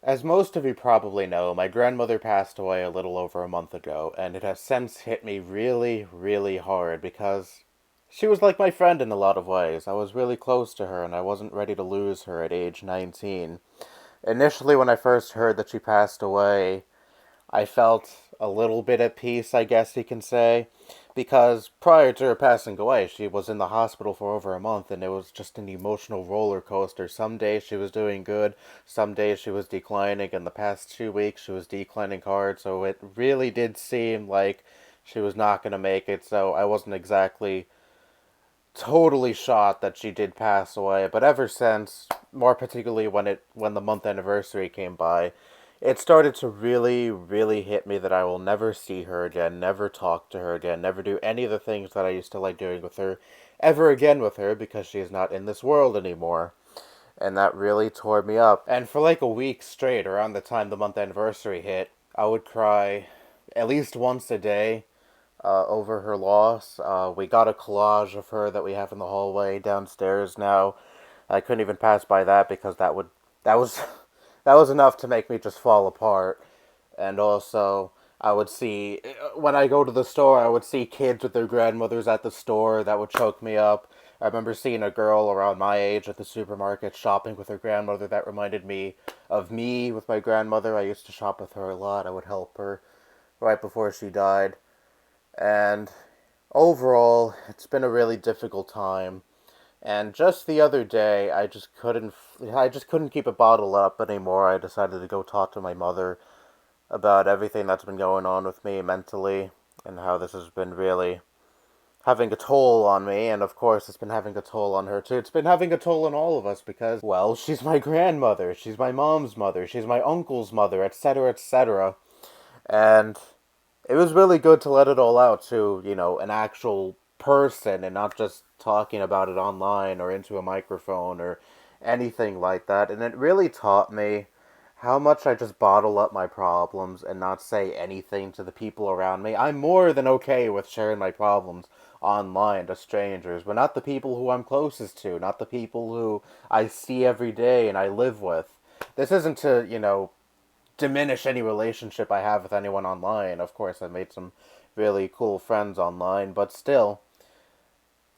As most of you probably know, my grandmother passed away a little over a month ago, and it has since hit me really, really hard because she was like my friend in a lot of ways. I was really close to her, and I wasn't ready to lose her at age 19. Initially, when I first heard that she passed away, I felt a little bit at peace, I guess you can say, because prior to her passing away, she was in the hospital for over a month, and it was just an emotional roller coaster. Some days she was doing good, some days she was declining, and the past 2 weeks she was declining hard, so it really did seem like she was not going to make it, so I wasn't exactly totally shocked that she did pass away. But ever since, more particularly when the month anniversary came by, it started to really, really hit me that I will never see her again, never talk to her again, never do any of the things that I used to like doing with her ever again with her because she is not in this world anymore. And that really tore me up. And for like a week straight, around the time the month anniversary hit, I would cry at least once a day over her loss. We got a collage of her that we have in the hallway downstairs now. I couldn't even pass by that because that was that was enough to make me just fall apart. And also, I would see when I go to the store, I would see kids with their grandmothers at the store. That would choke me up. I remember seeing a girl around my age at the supermarket shopping with her grandmother. That reminded me of me with my grandmother. I used to shop with her a lot. I would help her right before she died. And overall, it's been a really difficult time. And just the other day, I just couldn't keep it bottled up anymore. I decided to go talk to my mother about everything that's been going on with me mentally and how this has been really having a toll on me, and of course it's been having a toll on her too. It's been having a toll on all of us because, well, she's my grandmother, she's my mom's mother, she's my uncle's mother, etc., etc. And it was really good to let it all out to, an actual person and not just talking about it online or into a microphone or anything like that. And it really taught me how much I just bottle up my problems and not say anything to the people around me. I'm more than okay with sharing my problems online to strangers, but not the people who I'm closest to, not the people who I see every day and I live with. This isn't to, diminish any relationship I have with anyone online. Of course, I've made some really cool friends online, but still,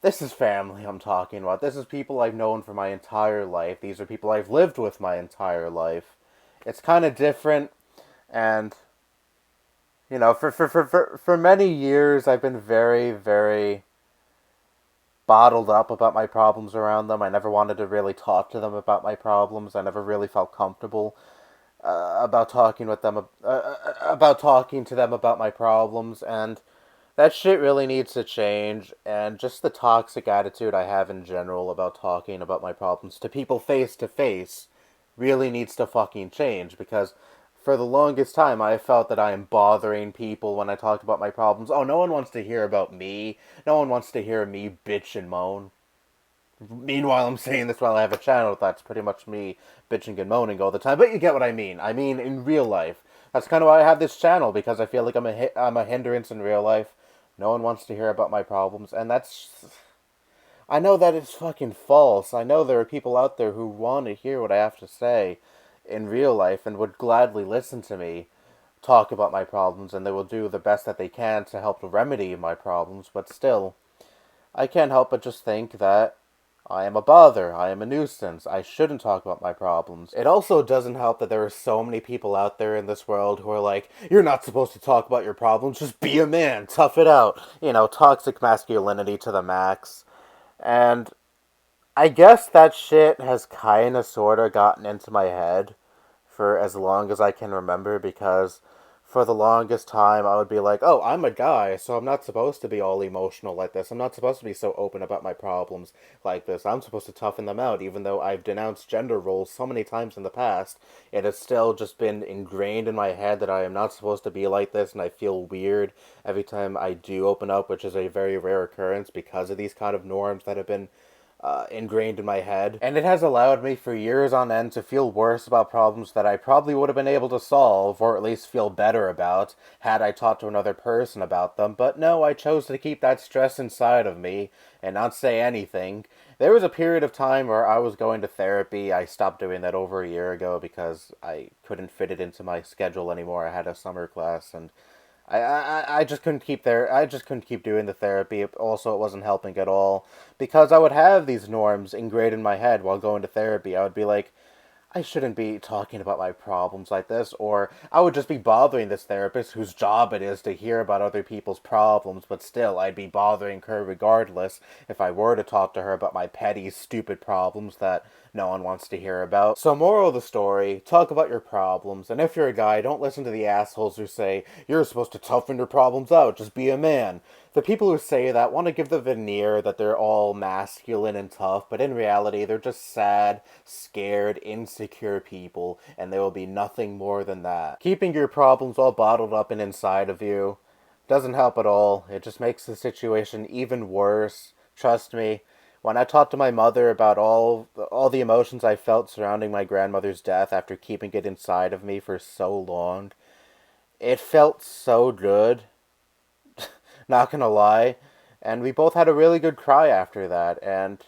this is family I'm talking about. This is people I've known for my entire life. These are people I've lived with my entire life. It's kind of different, and, for many years, I've been very, very bottled up about my problems around them. I never wanted to really talk to them about my problems. I never really felt comfortable about talking with them about talking to them about my problems, and that shit really needs to change. And just the toxic attitude I have in general about talking about my problems to people face to face really needs to fucking change, because for the longest time I felt that I am bothering people when I talk about my problems. Oh, no one wants to hear about me. No one wants to hear me bitch and moan. Meanwhile, I'm saying this while I have a channel that's pretty much me bitching and moaning all the time. But you get what I mean. I mean, in real life. That's kind of why I have this channel, because I feel like I'm a hindrance in real life. No one wants to hear about my problems, and that's... I know that it's fucking false. I know there are people out there who want to hear what I have to say in real life and would gladly listen to me talk about my problems, and they will do the best that they can to help to remedy my problems, but still, I can't help but just think that I am a bother. I am a nuisance. I shouldn't talk about my problems. It also doesn't help that there are so many people out there in this world who are like, you're not supposed to talk about your problems, just be a man, tough it out. Toxic masculinity to the max. And I guess that shit has kinda sorta gotten into my head for as long as I can remember, because for the longest time I would be like, oh, I'm a guy, so I'm not supposed to be all emotional like this. I'm not supposed to be so open about my problems like this. I'm supposed to toughen them out, even though I've denounced gender roles so many times in the past. It has still just been ingrained in my head that I am not supposed to be like this, and I feel weird every time I do open up, which is a very rare occurrence because of these kind of norms that have been ingrained in my head. And it has allowed me for years on end to feel worse about problems that I probably would have been able to solve, or at least feel better about, had I talked to another person about them. But no, I chose to keep that stress inside of me and not say anything. There was a period of time where I was going to therapy. I stopped doing that over a year ago because I couldn't fit it into my schedule anymore. I had a summer class, and I just couldn't keep there. I just couldn't keep doing the therapy. Also, it wasn't helping at all because I would have these norms ingrained in my head while going to therapy. I would be like, I shouldn't be talking about my problems like this, or I would just be bothering this therapist whose job it is to hear about other people's problems, but still, I'd be bothering her regardless if I were to talk to her about my petty, stupid problems that no one wants to hear about. So, moral of the story, talk about your problems, and if you're a guy, don't listen to the assholes who say, you're supposed to toughen your problems out, just be a man. The people who say that want to give the veneer that they're all masculine and tough, but in reality, they're just sad, scared, insecure people, and they will be nothing more than that. Keeping your problems all bottled up and inside of you doesn't help at all. It just makes the situation even worse. Trust me. When I talked to my mother about all the emotions I felt surrounding my grandmother's death after keeping it inside of me for so long, it felt so good. Not gonna lie. And we both had a really good cry after that. And,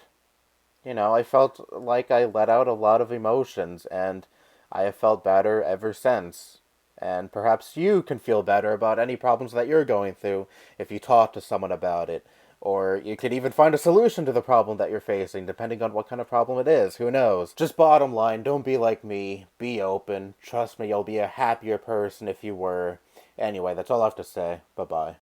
I felt like I let out a lot of emotions. And I have felt better ever since. And perhaps you can feel better about any problems that you're going through if you talk to someone about it. Or you could even find a solution to the problem that you're facing, depending on what kind of problem it is. Who knows? Just bottom line, don't be like me. Be open. Trust me, you'll be a happier person if you were. Anyway, that's all I have to say. Bye bye.